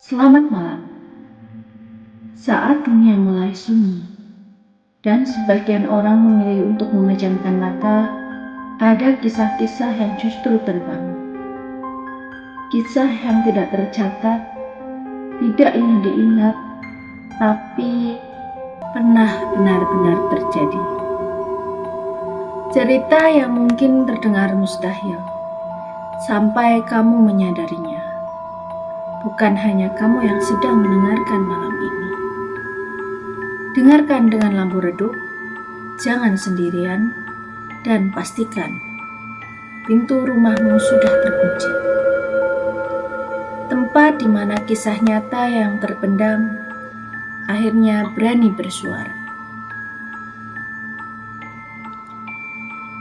Selamat malam. Saat dunia mulai sunyi dan sebagian orang memilih untuk memejamkan mata, ada kisah-kisah yang justru terbangun. Kisah yang tidak tercatat, tidak ingin diingat, tapi pernah benar-benar terjadi. Cerita yang mungkin terdengar mustahil, sampai kamu menyadarinya. Bukan hanya kamu yang sedang mendengarkan malam ini. Dengarkan dengan lampu redup, jangan sendirian, dan pastikan pintu rumahmu sudah terkunci. Tempat di mana kisah nyata yang terpendam akhirnya berani bersuara.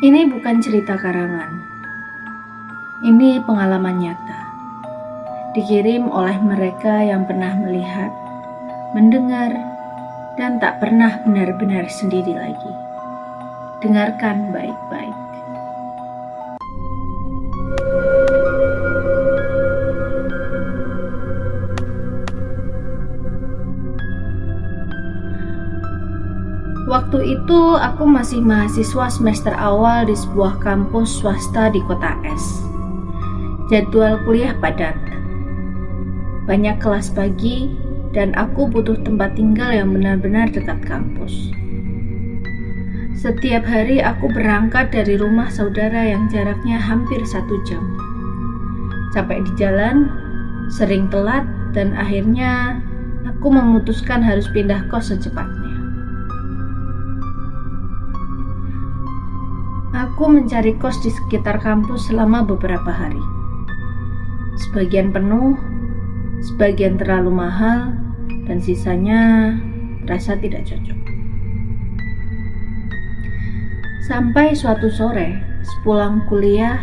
Ini bukan cerita karangan. Ini pengalaman nyata. Dikirim oleh mereka yang pernah melihat, mendengar, dan tak pernah benar-benar sendiri lagi. Dengarkan baik-baik. Waktu itu aku masih mahasiswa semester awal di sebuah kampus swasta di kota S. Jadwal kuliah padat. Banyak kelas pagi, dan aku butuh tempat tinggal yang benar-benar dekat kampus. Setiap hari aku berangkat dari rumah saudara yang jaraknya hampir 1 jam. Capek di jalan, sering telat, dan akhirnya aku memutuskan harus pindah kos secepatnya. Aku mencari kos di sekitar kampus selama beberapa hari. Sebagian penuh, sebagian terlalu mahal, dan sisanya terasa tidak cocok. Sampai suatu sore, sepulang kuliah,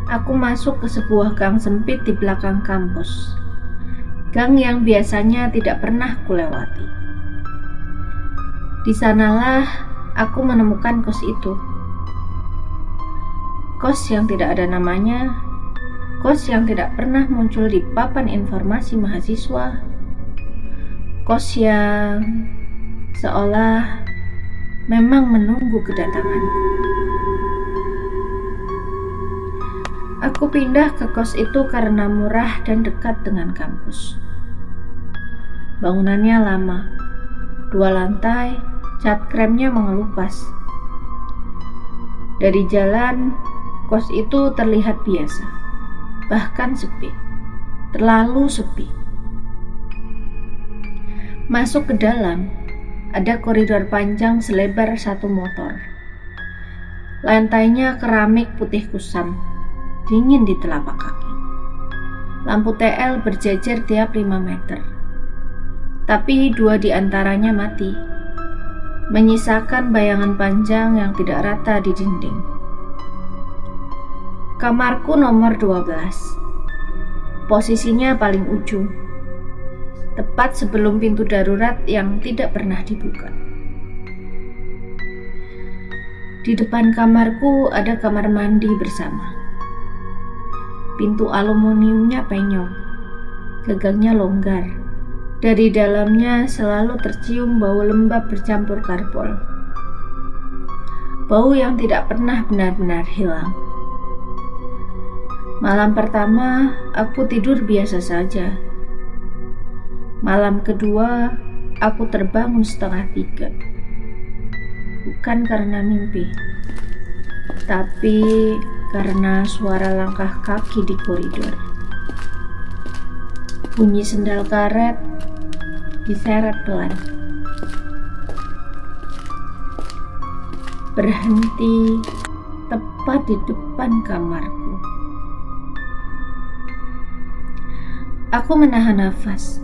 aku masuk ke sebuah gang sempit di belakang kampus. Gang yang biasanya tidak pernah kulewati. Di sanalah aku menemukan kos itu. Kos yang tidak ada namanya, kos yang tidak pernah muncul di papan informasi mahasiswa, kos yang seolah memang menunggu kedatanganku. Aku pindah ke kos itu karena murah dan dekat dengan kampus. Bangunannya lama, 2 lantai, cat kremnya mengelupas. Dari jalan, kos itu terlihat biasa. Bahkan sepi, terlalu sepi. Masuk ke dalam, ada koridor panjang selebar 1 motor. Lantainya keramik putih kusam, dingin di telapak kaki. Lampu TL berjejer tiap 5 meter. Tapi 2 di antaranya mati, menyisakan bayangan panjang yang tidak rata di dinding. Kamarku nomor 12. Posisinya paling ujung, tepat sebelum pintu darurat yang tidak pernah dibuka. Di depan kamarku ada kamar mandi bersama. Pintu aluminiumnya penyok, gagangnya longgar. Dari dalamnya selalu tercium bau lembab bercampur karbol. Bau yang tidak pernah benar-benar hilang. Malam pertama, aku tidur biasa saja. Malam kedua, aku terbangun setengah 3. Bukan karena mimpi, tapi karena suara langkah kaki di koridor. Bunyi sendal karet diseret pelan. Berhenti tepat di depan kamarku. Aku menahan nafas.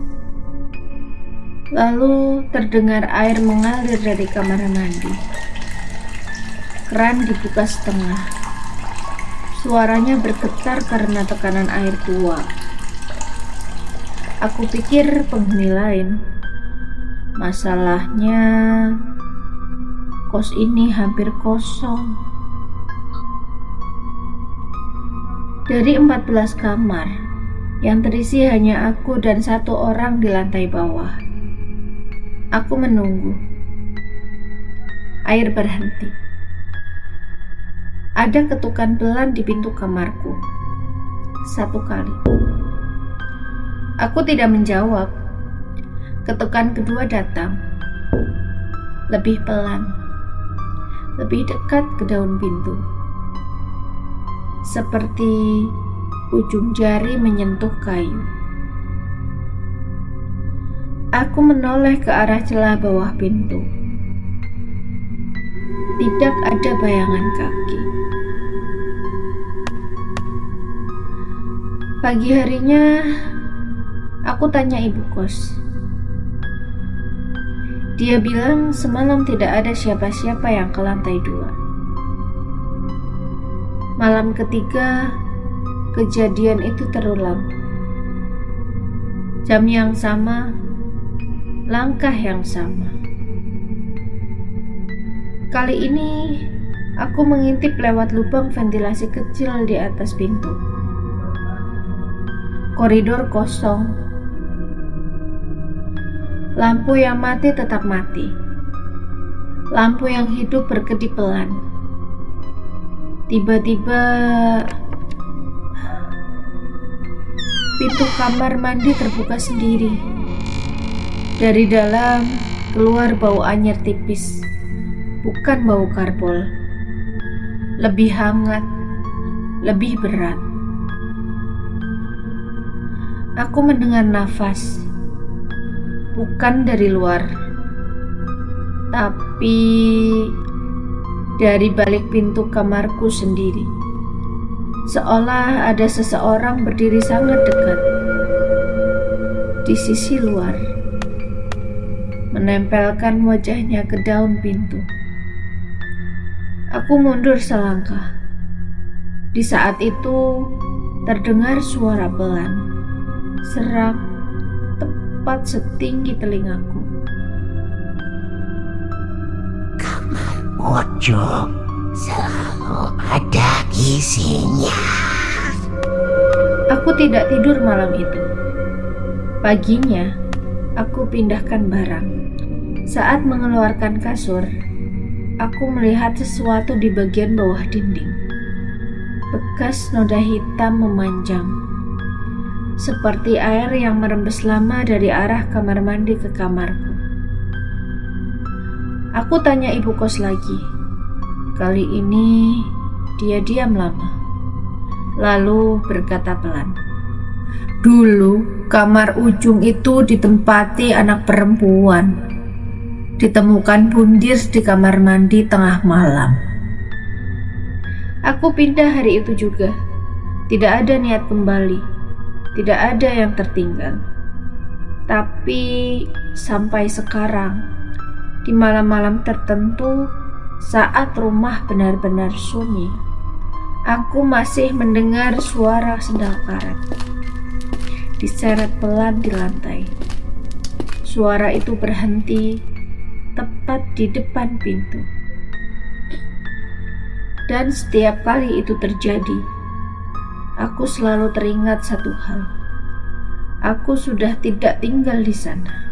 Lalu terdengar air mengalir dari kamar mandi. Keran dibuka setengah. Suaranya bergetar karena tekanan air tua. Aku pikir penghuni lain. Masalahnya, kos ini hampir kosong. Dari 14 kamar, yang terisi hanya aku dan satu orang di lantai bawah. Aku menunggu. Air berhenti. Ada ketukan pelan di pintu kamarku. 1 kali. Aku tidak menjawab. Ketukan kedua datang. Lebih pelan. Lebih dekat ke daun pintu. Seperti ujung jari menyentuh kayu. Aku menoleh ke arah celah bawah pintu. Tidak ada bayangan kaki. Pagi harinya, aku tanya ibu kos. Dia bilang semalam tidak ada siapa-siapa yang ke lantai 2. Malam ketiga, kejadian itu terulang. Jam yang sama, langkah yang sama. Kali ini, aku mengintip lewat lubang ventilasi kecil di atas pintu. Koridor kosong. Lampu yang mati tetap mati. Lampu yang hidup berkedip pelan. Tiba-tiba, pintu kamar mandi terbuka sendiri. Dari dalam keluar bau anyir tipis. Bukan bau karbol, lebih hangat, lebih berat. Aku mendengar nafas, bukan dari luar, tapi dari balik pintu kamarku sendiri. Seolah ada seseorang berdiri sangat dekat, di sisi luar, menempelkan wajahnya ke daun pintu. Aku mundur selangkah. Di saat itu, terdengar suara pelan, serak, tepat setinggi telingaku. Kamar ujung selalu ada isinya. Aku tidak tidur malam itu. Paginya, aku pindahkan barang. Saat mengeluarkan kasur, aku melihat sesuatu di bagian bawah dinding. Bekas noda hitam memanjang, seperti air yang merembes lama dari arah kamar mandi ke kamarku. Aku tanya ibu kos lagi. Kali ini dia diam lama, lalu berkata pelan, "Dulu kamar ujung itu ditempati anak perempuan. Ditemukan bundir di kamar mandi tengah malam." Aku pindah hari itu juga. Tidak ada niat kembali. Tidak ada yang tertinggal. Tapi sampai sekarang, di malam-malam tertentu, saat rumah benar-benar sunyi, aku masih mendengar suara sendal karet diseret pelan di lantai. Suara itu berhenti tepat di depan pintu. Dan setiap kali itu terjadi, aku selalu teringat satu hal. Aku sudah tidak tinggal di sana.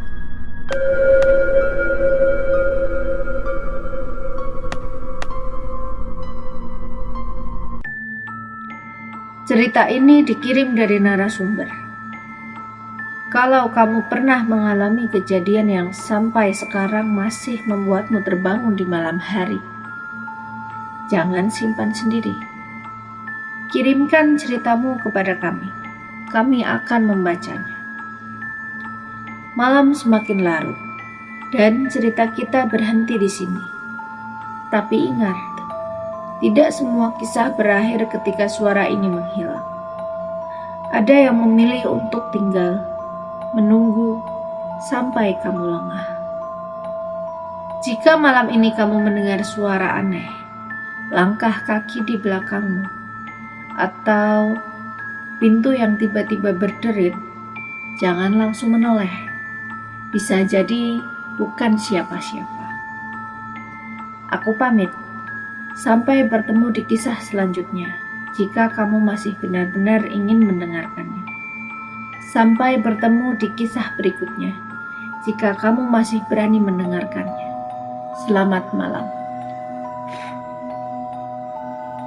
Cerita ini dikirim dari narasumber. Kalau kamu pernah mengalami kejadian yang sampai sekarang masih membuatmu terbangun di malam hari, jangan simpan sendiri. Kirimkan ceritamu kepada kami. Kami akan membacanya. Malam semakin larut, dan cerita kita berhenti di sini. Tapi ingat, tidak semua kisah berakhir ketika suara ini menghilang. Ada yang memilih untuk tinggal, menunggu sampai kamu lengah. Jika malam ini kamu mendengar suara aneh, langkah kaki di belakangmu, atau pintu yang tiba-tiba berderit, jangan langsung menoleh. Bisa jadi bukan siapa-siapa. Aku pamit. Sampai bertemu di kisah selanjutnya, jika kamu masih benar-benar ingin mendengarkannya. Sampai bertemu di kisah berikutnya, jika kamu masih berani mendengarkannya. Selamat malam.